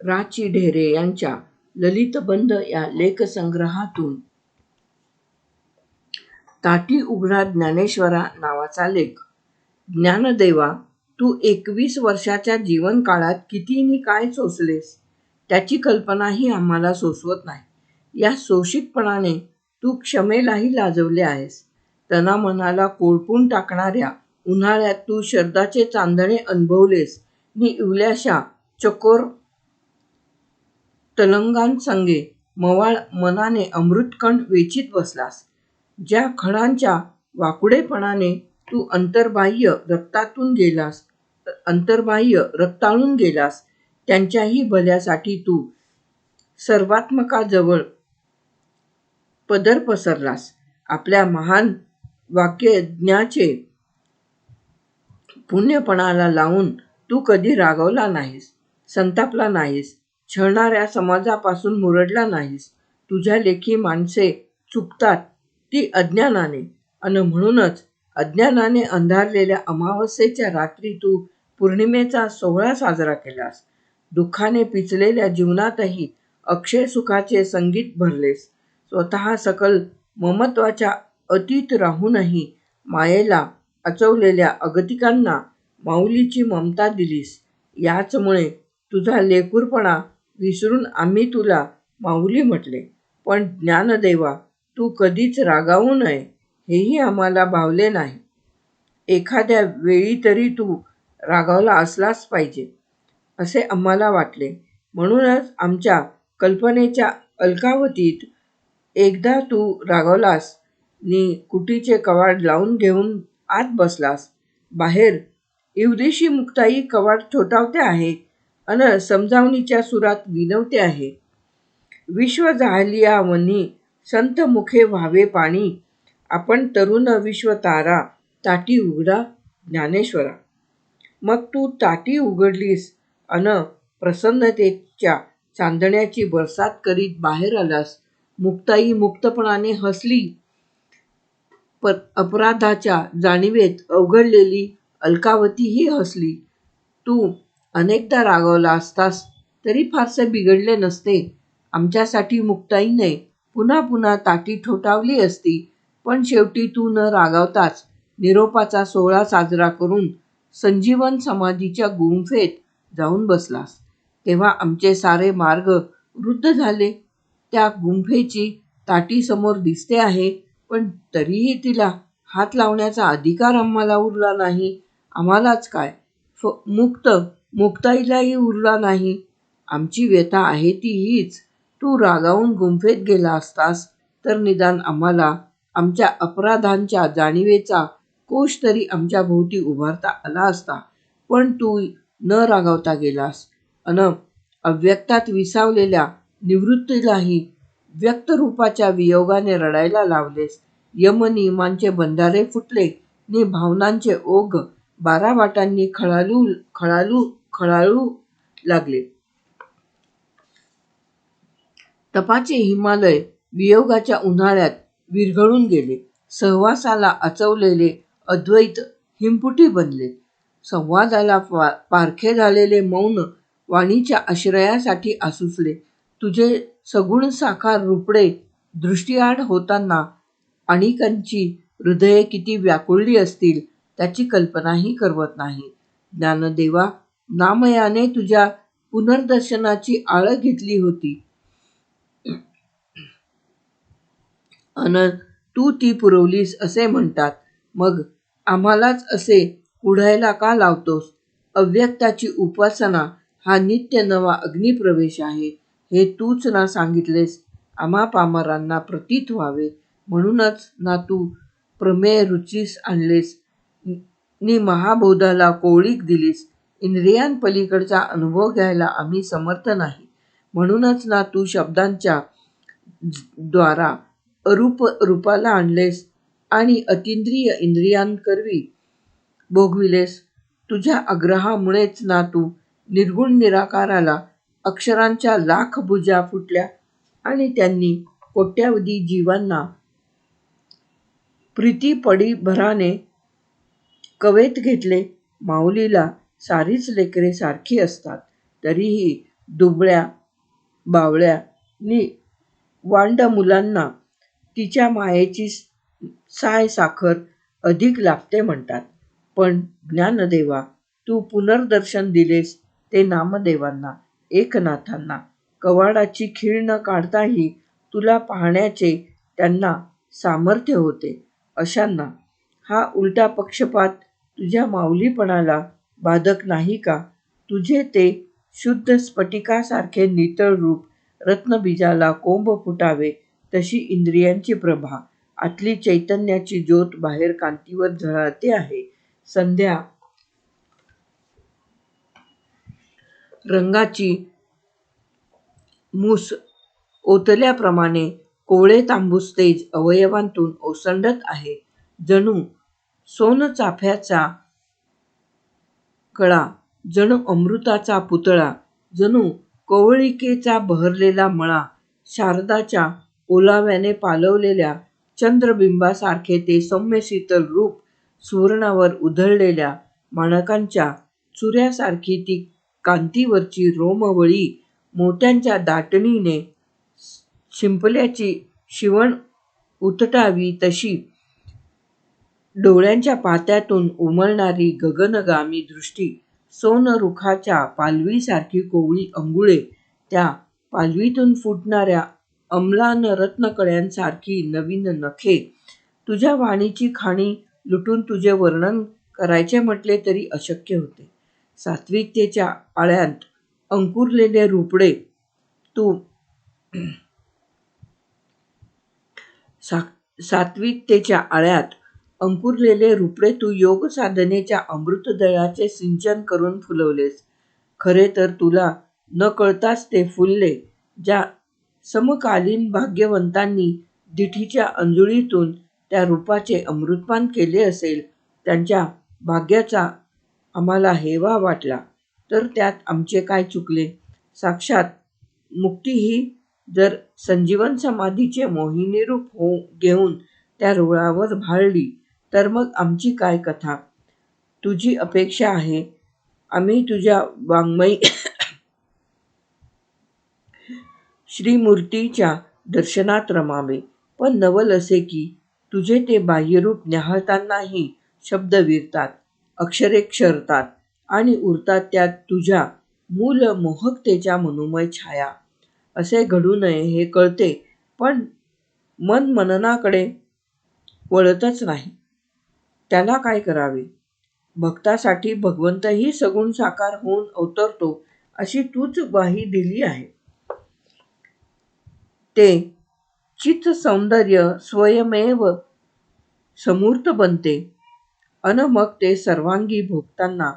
रा.चि. ढेरे यांच्या ललितबंध या लेखसंग्रहातून ताटी उघडा ज्ञानेश्वरा नावाचा लेख. ज्ञानदेवा, तू 21 वर्षाच्या जीवनकाळात किती नि काय सोसलेस, त्याची कल्पनाही आम्हाला सोसवत नाही. या सोशिकपणाने तू क्षमेलाही लाजवले आहेस. तनामनाला कोळपून टाकणाऱ्या उन्हाळ्यात तू शरदाचे चांदणे अनुभवलेस नि इवल्याशा चकोर तलंगांसंगे मवाळ मनाने अमृतकण वेचीत बसलास. ज्या खडांच्या वाकुडेपणाने तू अंतर्बाह्य रक्ताळून गेलास, त्यांच्याही भल्यासाठी तू सर्वात्मकाजवळ पदर पसरलास. आपल्या महान वाग्यज्ञाचे पुण्यपणाला लावून तू कधी रागावला नाहीस, संतापला नाहीस, छळणाऱ्या समाजापासून मुरडला नाहीस. तुझ्या लेखी माणसे चुकतात ती अज्ञानाने, अन म्हणूनच अज्ञानाने अंधारलेल्या अमावास्येच्या रात्री तू पौर्णिमेचा सोहळा साजरा केलास. दुःखाने पिचलेल्या जीवनातही अक्षय सुखाचे संगीत भरलेस. स्वतः सकल ममत्वाच्या अतीत राहूनही मायेला आचवलेल्या अगतिकांना माऊलीची ममता दिलीस. याचमुळे तुझा लेकरूपणा विसरून आम्ही तुला माऊली म्हटले. पण ज्ञानदेवा, तू कधीच रागावू नये हेही आम्हाला भावले नाही. एखाद्या वेळी तरी तू रागावला असलाच पाहिजे, असे आम्हाला वाटले. म्हणूनच आमच्या कल्पनेच्या अलकावतीत एकदा तू रागावलास नि कुटीचे कवाड लावून घेऊन आत बसलास. बाहेर इवलीशी मुक्ताई कवाड ठोठावते आहे अन समजावणीच्या सुरात विनवते आहे. विश्व जाहलिया वनी संत मुखे व्हावे पाणी, आपण तरुण विश्व तारा ताटी उघडा ज्ञानेश्वरा. मग तू ताटी उघडलीस अन प्रसन्नतेच्या चांदण्याची बरसात करीत बाहेर आलास. मुक्ताई मुक्तपणाने हसली. अपराधाच्या जाणीवेत अवघडलेली अलकावतीही हसली. तू अनेकदा रागावला असतास तरी फारसे बिघडले नसते. आमच्यासाठी मुक्ताईने पुन्हा पुन्हा ताटी ठोठावली असती. पण शेवटी तू न रागावताच निरोपाचा सोहळा साजरा करून संजीवन समाधीच्या गुंफेत जाऊन बसलास. तेव्हा आमचे सारे मार्ग रुद्ध झाले. त्या गुंफेची ताटी समोर दिसते आहे, पण तरीही तिला हात लावण्याचा अधिकार आम्हाला उरला नाही. आम्हालाच काय, मुक्ताईलाही उरला नाही. आमची व्यथा आहे ती हीच. तू रागावून गुंफेत गेला असतास तर निदान आम्हाला आमच्या अपराधांच्या जाणीवेचा कोश तरी आमच्या भोवती उभारता आला असता. पण तू न रागावता गेलास अन अव्यक्तात विसावलेल्या निवृत्तीलाही व्यक्तरूपाच्या वियोगाने रडायला लावलेस. यमनियमांचे बंधारे फुटले नि भावनांचे ओघ बारावाटांनी खळाळू लागले. तपाचे हिमालय वियोगाच्या उन्हाळ्यात विरघळून गेले. सहवासाला आचवलेले अद्वैत हिमपुटी बनले. संवादाला पारखे झालेले मौन वाणीच्या आश्रयासाठी आसुसले. तुझे सगुण साकार रूपडे दृष्टीआड होताना आणिकांची हृदये किती व्याकुळली असतील, त्याची कल्पनाही करवत नाही. ज्ञानदेवा, नामयाने तुझ्या पुनर्दर्शनाची आळ घेतली होती अन तू ती पुरवलीस असे म्हणतात. मग आम्हालाच असे कुढायला का लावतोस? अव्यक्ताची उपासना हा नित्य नवा अग्निप्रवेश आहे, हे तूच ना सांगितलेस. आम्हा पामरांना प्रतीत व्हावे म्हणूनच ना तू प्रमेय रुचीस आणलेस नि महाबोधाला कोवळीक दिलीस. इंद्रियांपलीकडचा अनुभव घ्यायला आम्ही समर्थ नाही म्हणूनच ना तू शब्दांच्या द्वारा अरूप रूपाला आणलेस आणि अतींद्रिय इंद्रियांकरवी भोगविलेस. तुझ्या आग्रहामुळेच ना तू निर्गुण निराकाराला अक्षरांच्या लाख भुजा फुटल्या आणि त्यांनी कोट्यावधी जीवांना प्रीतिपडिभराने कवेत घेतले. माऊलीला सारीच लेकरे सारखी असतात, तरीही दुबळ्या बावळ्या नि वांड मुलांना तिच्या मायेची साय साखर अधिक लागते म्हणतात. पण ज्ञानदेवा, तू पुनर्दर्शन दिलेस ते नामदेवांना, एकनाथांना. कवाडाची खीळ न काढताही तुला पाहण्याचे त्यांना सामर्थ्य होते. अशांना हा उलटा पक्षपात तुझ्या माऊलीपणाला बाधक नाही का? तुझे ते शुद्ध स्फटिकासारखे नितळ रूप रत्नबीजाला कोंब फुटावे तशी इंद्रियांची प्रभा, आतली चैतन्याची ज्योत बाहेर कांतीवर झळाळते आहे. संध्या रंगाची मूस ओतल्याप्रमाणे कोवळे तांबूस तेज अवयवांतून ओसंडत आहे. जणू सोनचाफ्याचा कळा, जणू अमृताचा पुतळा, जणू कोवळिकेचा बहरलेला मळा. शारदाच्या ओलाव्याने पालवलेल्या चंद्रबिंबासारखे ते सौम्य शीतल रूप. सुवर्णावर उधळलेल्या माणकांच्या चुऱ्यासारखी ती कांतीवरची रोमवळी. मोत्यांच्या दाटणीने शिंपल्याची शिवण उतटावी तशी डोळ्यांच्या पात्यातून उमलणारी गगनगामी दृष्टी. सोनरुखाच्या पालवीसारखी कोवळी अंगुळे, त्या पालवीतून फुटणाऱ्या अम्लान रत्नकळ्यांसारखी नवीन नखे. तुझ्या वाणीची खाणी लुटून तुझे वर्णन करायचे म्हटले तरी अशक्य होते. सात्विकतेच्या आळ्यात अंकुरलेले रूपडे तू सात्विकतेच्या आळ्यात अंकुरलेले रूपडे तू योगसाधनेच्या अमृतदळाचे सिंचन करून फुलवलेस. खरे तर तुला न कळताच ते फुलले. ज्या समकालीन भाग्यवंतांनी दिठीच्या अंजुळीतून त्या रूपाचे अमृतपान केले असेल, त्यांच्या भाग्याचा आम्हाला हेवा वाटला, तर त्यात आमचे काय चुकले? साक्षात मुक्तीही जर संजीवन समाधीचे मोहिनी रूप घेऊन त्या रुळावर भाळली, तर मग आमची काय कथा? तुझी अपेक्षा आहे आम्ही तुझ्या वाङ्मयी श्रीमूर्तीच्या दर्शनात रमावे. पण नवल असे की तुझे ते बाह्यरूप न्याहाळतानाही शब्द विरतात, अक्षरे क्षरतात आणि उरतात त्यात तुझ्या मूल मोहकतेच्या मनोमय छाया. असे घडू नये हे कळते, पण मन मननाकडे वळतच नाही. त्याला काय करावे? भक्तासाठी भगवंतही सगुण साकार होऊन अवतरतो अशी तूच ग्वाही दिली आहे. ते चित्सौंदर्य स्वयमेव समूर्त बनते अन मग ते सर्वांगी भोगताना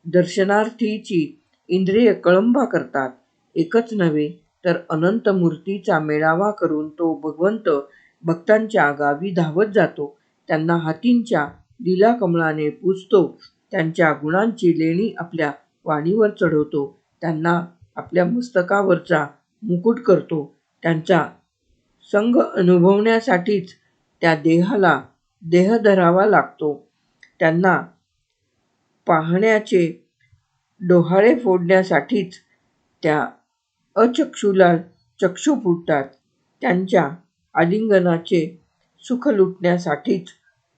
दर्शनार्थीची इंद्रिय कळंबा करतात. एकच नव्हे तर अनंत मूर्तीचा मेळावा करून तो भगवंत भक्तांच्या गावी धावत जातो. त्यांना हातींच्या लीलाकमळाने पूजतो. त्यांच्या गुणांची लेणी आपल्या वाणीवर चढवतो. त्यांना आपल्या मस्तकावरचा मुकुट करतो. त्यांचा संग अनुभवण्यासाठीच त्या देहाला देह धरावा लागतो. त्यांना पाहण्याचे डोहाळे फोडण्यासाठीच त्या अचक्षुला चक्षु फुटतात. त्यांच्या आलिंगनाचे सुख लुटण्यासाठीच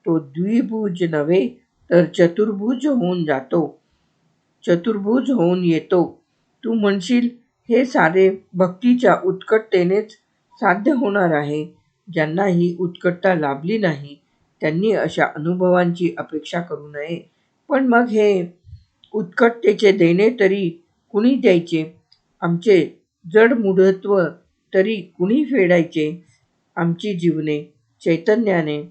तो द्विभुज नव्हे तर चतुर्भुज होऊन जातो, चतुर्भुज होऊन येतो. तू म्हणशील हे सारे भक्तीच्या उत्कटतेनेच साध्य होणार आहे. ज्यांना ही उत्कटता लाभली नाही त्यांनी अशा अनुभवांची अपेक्षा करू नये. पण मग हे उत्कटतेचे देणे तरी कुणी द्यायचे? आमचे जड मूढत्व तरी कुणी फेडायचे? आमची जीवने चैतन्याने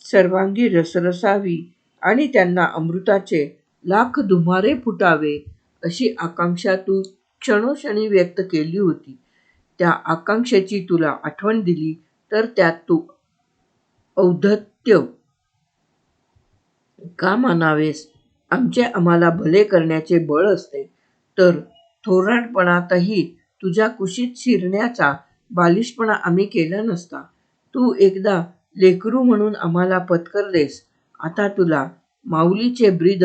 सर्वांगी रसरसावी आणि त्यांना अमृताचे लाख धुमारे फुटावे अशी आकांक्षा तू क्षणोक्षणी व्यक्त केली होती. त्या आकांक्षेची तुला आठवण दिली तर त्यात तू औद्धत्य का मानावेस? आमचे आम्हाला भले करण्याचे बळ असते तर थोराडपणातही तुझ्या कुशीत शिरण्याचा बालिशपणा आम्ही केला नसता. तू एकदा लेकरू म्हणून आम्हाला पत्करलेस, आता तुला माऊलीचे ब्रीद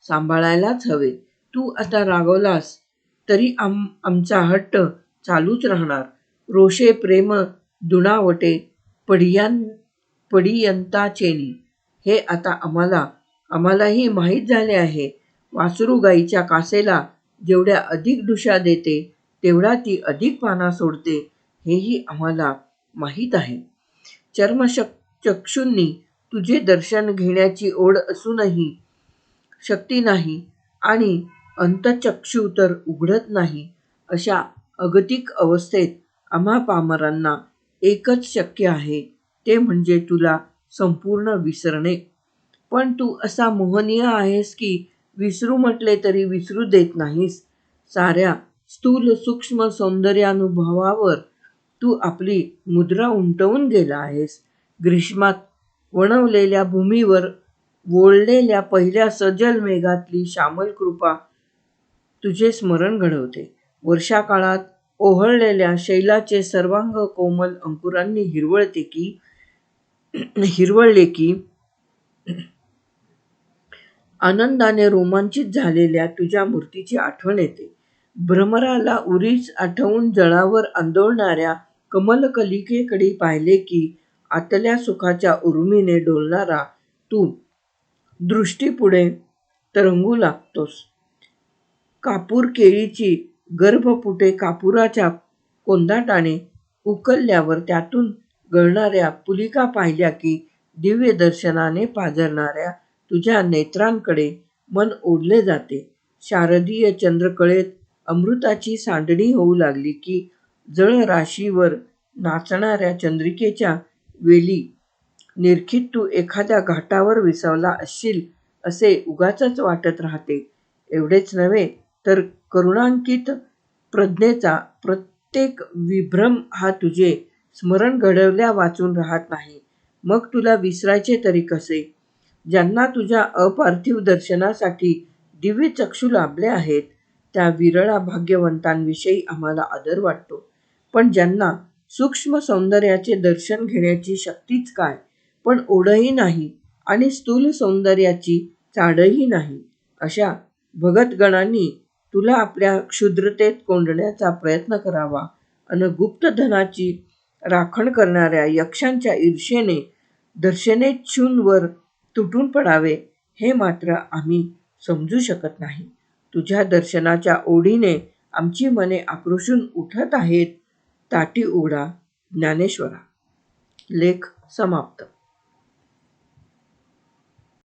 सांभाळायलाच हवे. तू आता रागवलास तरी आमचा हट्ट चालूच राहणार. रोषे प्रेम दुणावटे पडियंताचेनी. हे आता आम्हालाही माहीत झाले आहे. वासरू गाईच्या कासेला जेवढ्या अधिक ढुशा देते तेवढा ती अधिक पाना सोडते हेही आम्हाला माहीत आहे. चक्षूंनी तुझे दर्शन घेण्याची ओढ असूनही शक्ती नाही आणि अंतःचक्षू तर उघडत नाही. अशा अगतिक अवस्थेत आम्हा पामरांना एकच शक्य आहे, ते म्हणजे तुला संपूर्ण विसरणे. पण तू असा मोहनीय आहेस की विसरू म्हटले तरी विसरू देत नाहीस. साऱ्या स्थूल सूक्ष्म सौंदर्यानुभवावर तू आपली मुद्रा उमटवून गेला आहेस. ग्रीष्मात वणवलेल्या भूमीवर वोळलेल्या पहिल्या सजल मेघातली श्यामल कृपा तुझे स्मरण घडवते. वर्षाकाळात ओहळलेल्या शैलाचे सर्वांग कोमल अंकुरांनी हिरवळले की आनंदाने रोमांचित झालेल्या तुझ्या मूर्तीची आठवण येते. भ्रमराला उरीच आठवून जळावर आंदोळणाऱ्या कमलकलिकेकडे पाहिले की आतल्या सुखाच्या उर्मीने डोलणारा तू दृष्टीपुढे तरंगू लागतोस. कापूर केळीची गर्भपुटे कापुराच्या कोंदाटाने उकलल्यावर त्यातून गळणाऱ्या पुलिका पाहिल्या की दिव्य दर्शनाने पाझरणाऱ्या तुझ्या नेत्रांकडे मन ओढले जाते. शारदीय चंद्रकळेत अमृताची सांडणी होऊ लागली की जळराशीवर नाचणाऱ्या चंद्रिकेच्या वेली निरखीत तू एखाद्या घाटावर विसावला असशील असे उगाचच वाटत राहते. एवढेच नव्हे तर करुणांकित प्रज्ञेचा प्रत्येक विभ्रम हा तुझे स्मरण घडवल्या वाचून राहत नाही. मग तुला विसरायचे तरी कसे? ज्यांना तुझ्या अपार्थिव दर्शनासाठी दिव्य चक्षु लाभले आहेत त्या विरळा भाग्यवंतांविषयी आम्हाला आदर वाटतो. पण ज्यांना सूक्ष्म सौंदर्याचे दर्शन घेण्याची शक्तीच काय, पण ओढही नाही आणि स्थूल सौंदर्याची चाडही नाही, अशा भगतगणांनी तुला आपल्या क्षुद्रतेत कोंडण्याचा प्रयत्न करावा अन गुप्तधनाची राखण करणाऱ्या यक्षांच्या ईर्षेने दर्शनेच्छूंवर तुटून पडावे हे मात्र आम्ही समजू शकत नाही. तुझ्या दर्शनाच्या ओढीने आमची मने आक्रोशून उठत आहेत. ताटी उघडा. ज्ञानेश्वरा. लेख समाप्त.